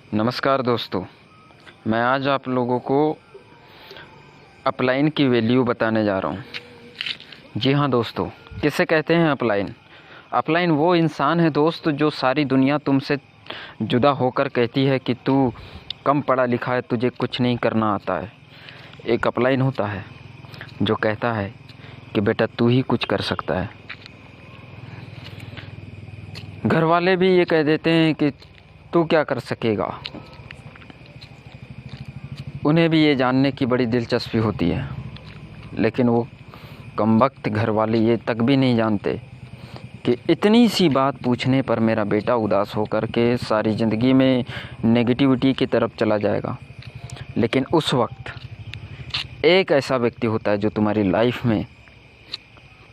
नमस्कार दोस्तों, मैं आज आप लोगों को अपलाइन की वैल्यू बताने जा रहा हूँ। जी हाँ दोस्तों, किसे कहते हैं अपलाइन? अपलाइन वो इंसान है दोस्त जो सारी दुनिया तुमसे जुदा होकर कहती है कि तू कम पढ़ा लिखा है, तुझे कुछ नहीं करना आता है। एक अपलाइन होता है जो कहता है कि बेटा तू ही कुछ कर सकता है। घर वाले भी ये कह देते हैं कि तू क्या कर सकेगा। उन्हें भी ये जानने की बड़ी दिलचस्पी होती है, लेकिन वो कमबख्त घर वाले ये तक भी नहीं जानते कि इतनी सी बात पूछने पर मेरा बेटा उदास होकर के सारी ज़िंदगी में नेगेटिविटी की तरफ चला जाएगा। लेकिन उस वक्त एक ऐसा व्यक्ति होता है जो तुम्हारी लाइफ में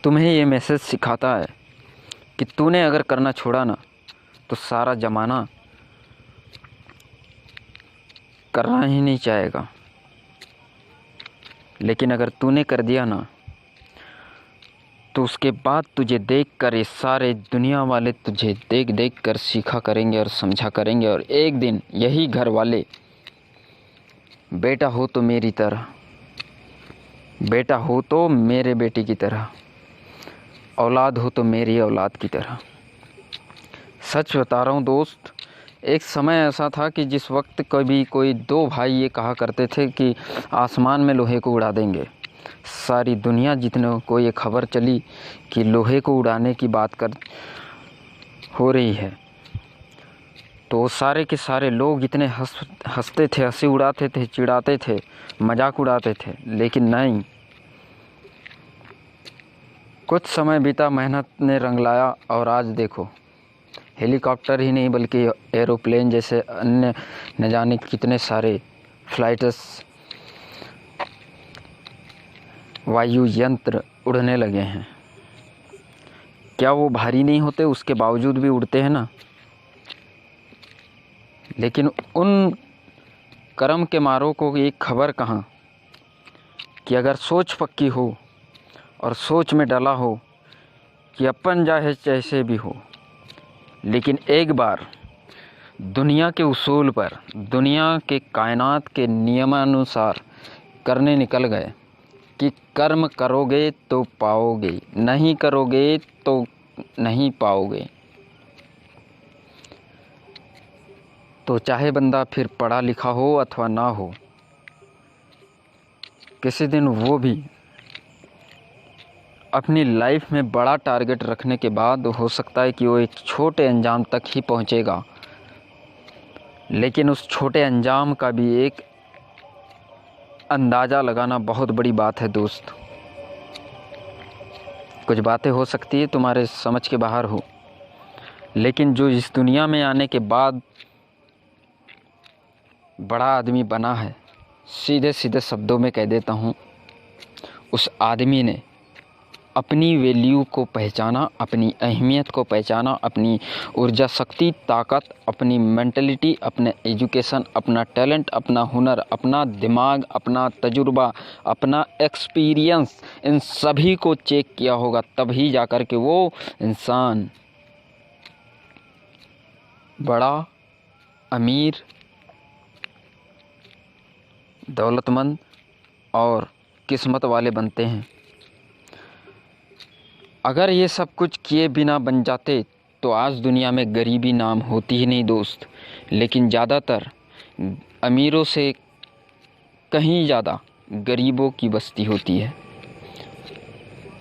तुम्हें ये मैसेज सिखाता है कि तूने अगर करना छोड़ा ना तो सारा ज़माना करना ही नहीं चाहेगा, लेकिन अगर तूने कर दिया ना तो उसके बाद तुझे देख कर ये सारे दुनिया वाले तुझे देख देख कर सीखा करेंगे और समझा करेंगे। और एक दिन यही घर वाले बेटा हो तो मेरी तरह, बेटा हो तो मेरे बेटे की तरह, औलाद हो तो मेरी औलाद की तरह। सच बता रहा हूँ दोस्त, एक समय ऐसा था कि जिस वक्त कभी कोई दो भाई ये कहा करते थे कि आसमान में लोहे को उड़ा देंगे। सारी दुनिया जितने को ये खबर चली कि लोहे को उड़ाने की बात कर हो रही है, तो सारे के सारे लोग इतने हंसते थे, हंसी उड़ाते थे, चिढ़ाते थे, मजाक उड़ाते थे। लेकिन नहीं, कुछ समय बीता, मेहनत ने रंग लाया और आज देखो, हेलीकॉप्टर ही नहीं बल्कि एरोप्लेन जैसे अन्य न जाने कितने सारे फ्लाइट्स, वायु यंत्र उड़ने लगे हैं। क्या वो भारी नहीं होते? उसके बावजूद भी उड़ते हैं ना। लेकिन उन कर्म के मारों को एक खबर कहाँ कि अगर सोच पक्की हो और सोच में डला हो कि अपन चाहे जैसे भी हो, लेकिन एक बार दुनिया के उसूल पर, दुनिया के कायनात के नियमानुसार करने निकल गए कि कर्म करोगे तो पाओगे, नहीं करोगे तो नहीं पाओगे, तो चाहे बंदा फिर पढ़ा लिखा हो अथवा ना हो, किसी दिन वो भी अपनी लाइफ में बड़ा टारगेट रखने के बाद हो सकता है कि वो एक छोटे अंजाम तक ही पहुंचेगा। लेकिन उस छोटे अंजाम का भी एक अंदाज़ा लगाना बहुत बड़ी बात है दोस्त। कुछ बातें हो सकती है तुम्हारे समझ के बाहर हो, लेकिन जो इस दुनिया में आने के बाद बड़ा आदमी बना है, सीधे सीधे शब्दों में कह देता हूँ, उस आदमी ने अपनी वैल्यू को पहचाना, अपनी अहमियत को पहचाना, अपनी ऊर्जा, शक्ति, ताकत, अपनी मेंटलिटी, अपने एजुकेशन, अपना टैलेंट, अपना हुनर, अपना दिमाग, अपना तजुर्बा, अपना एक्सपीरियंस, इन सभी को चेक किया होगा। तभी जाकर के वो इंसान बड़ा अमीर, दौलतमंद और किस्मत वाले बनते हैं। अगर ये सब कुछ किए बिना बन जाते तो आज दुनिया में गरीबी नाम होती ही नहीं दोस्त। लेकिन ज़्यादातर अमीरों से कहीं ज़्यादा गरीबों की बस्ती होती है।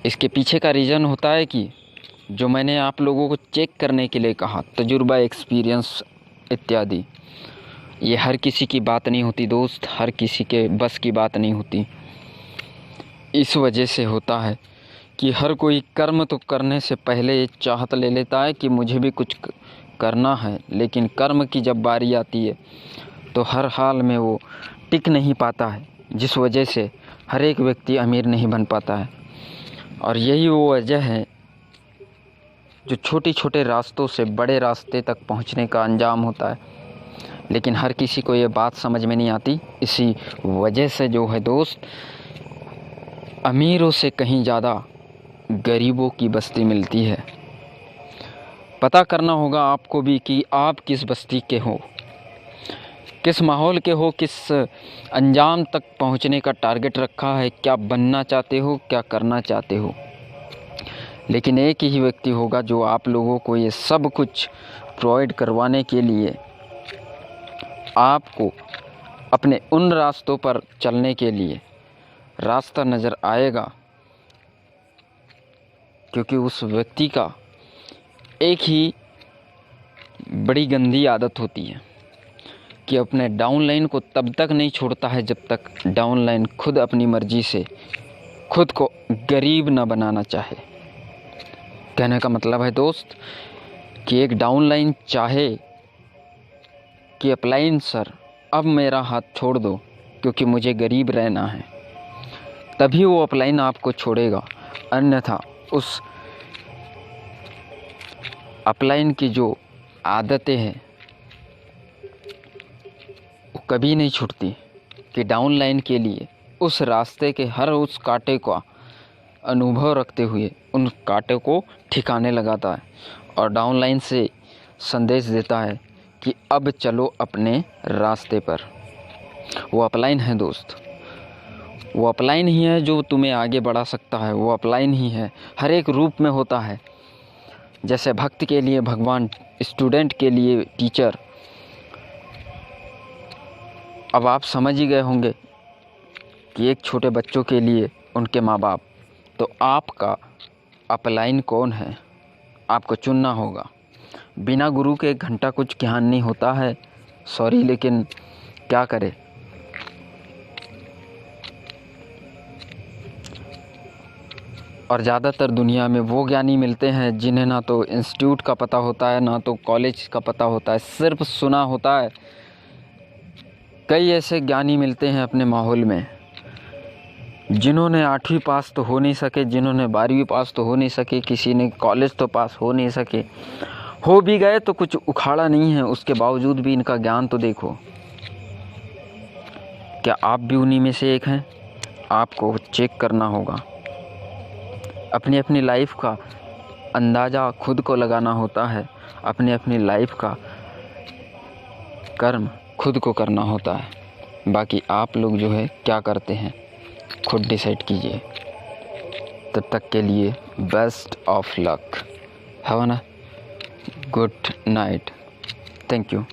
इसके पीछे का रीज़न होता है कि जो मैंने आप लोगों को चेक करने के लिए कहा, तजुर्बा, एक्सपीरियंस इत्यादि, ये हर किसी की बात नहीं होती दोस्त, हर किसी के बस की बात नहीं होती। इस वजह से होता है कि हर कोई कर्म तो करने से पहले चाहत ले लेता है कि मुझे भी कुछ करना है, लेकिन कर्म की जब बारी आती है तो हर हाल में वो टिक नहीं पाता है, जिस वजह से हर एक व्यक्ति अमीर नहीं बन पाता है। और यही वो वजह है जो छोटे छोटे रास्तों से बड़े रास्ते तक पहुंचने का अंजाम होता है। लेकिन हर किसी को ये बात समझ में नहीं आती। इसी वजह से जो है दोस्त, अमीरों से कहीं ज़्यादा गरीबों की बस्ती मिलती है। पता करना होगा आपको भी कि आप किस बस्ती के हो। किस माहौल के हो, किस अंजाम तक पहुंचने का टारगेट रखा है, क्या बनना चाहते हो, क्या करना चाहते हो। लेकिन एक ही व्यक्ति होगा जो आप लोगों को ये सब कुछ प्रोवाइड करवाने के लिए आपको अपने उन रास्तों पर चलने के लिए रास्ता नज़र आएगा, क्योंकि उस व्यक्ति का एक ही बड़ी गंदी आदत होती है कि अपने डाउनलाइन को तब तक नहीं छोड़ता है जब तक डाउनलाइन खुद अपनी मर्ज़ी से खुद को गरीब ना बनाना चाहे। कहने का मतलब है दोस्त कि एक डाउनलाइन चाहे कि अपलाइन सर अब मेरा हाथ छोड़ दो क्योंकि मुझे गरीब रहना है, तभी वो अपलाइन आपको छोड़ेगा, अन्यथा उस अपलाइन की जो आदतें हैं वो कभी नहीं छूटती कि डाउनलाइन के लिए उस रास्ते के हर उस कांटे का अनुभव रखते हुए उन कांटे को ठिकाने लगाता है और डाउनलाइन से संदेश देता है कि अब चलो अपने रास्ते पर। वो अपलाइन है दोस्त, वो अपलाइन ही है जो तुम्हें आगे बढ़ा सकता है। वो अपलाइन ही है, हर एक रूप में होता है। जैसे भक्त के लिए भगवान, स्टूडेंट के लिए टीचर। अब आप समझ ही गए होंगे कि एक छोटे बच्चों के लिए उनके माँ बाप, तो आपका अपलाइन कौन है आपको चुनना होगा। बिना गुरु के 1 घंटा कुछ ज्ञान नहीं होता है, सॉरी, लेकिन क्या करें। और ज़्यादातर दुनिया में वो ज्ञानी मिलते हैं जिन्हें ना तो इंस्टीट्यूट का पता होता है ना तो कॉलेज का पता होता है, सिर्फ सुना होता है। कई ऐसे ज्ञानी मिलते हैं अपने माहौल में जिन्होंने 8वीं पास तो हो नहीं सके, जिन्होंने 12वीं पास तो हो नहीं सके, किसी ने कॉलेज तो पास हो नहीं सके, हो भी गए तो कुछ उखाड़ा नहीं है, उसके बावजूद भी इनका ज्ञान तो देखो। क्या आप भी उन्हीं में से एक हैं? आपको चेक करना होगा। अपनी अपनी लाइफ का अंदाज़ा खुद को लगाना होता है, अपनी अपनी लाइफ का कर्म खुद को करना होता है। बाकी आप लोग जो है क्या करते हैं खुद डिसाइड कीजिए। तब तक के लिए best of luck, have a good night, thank you.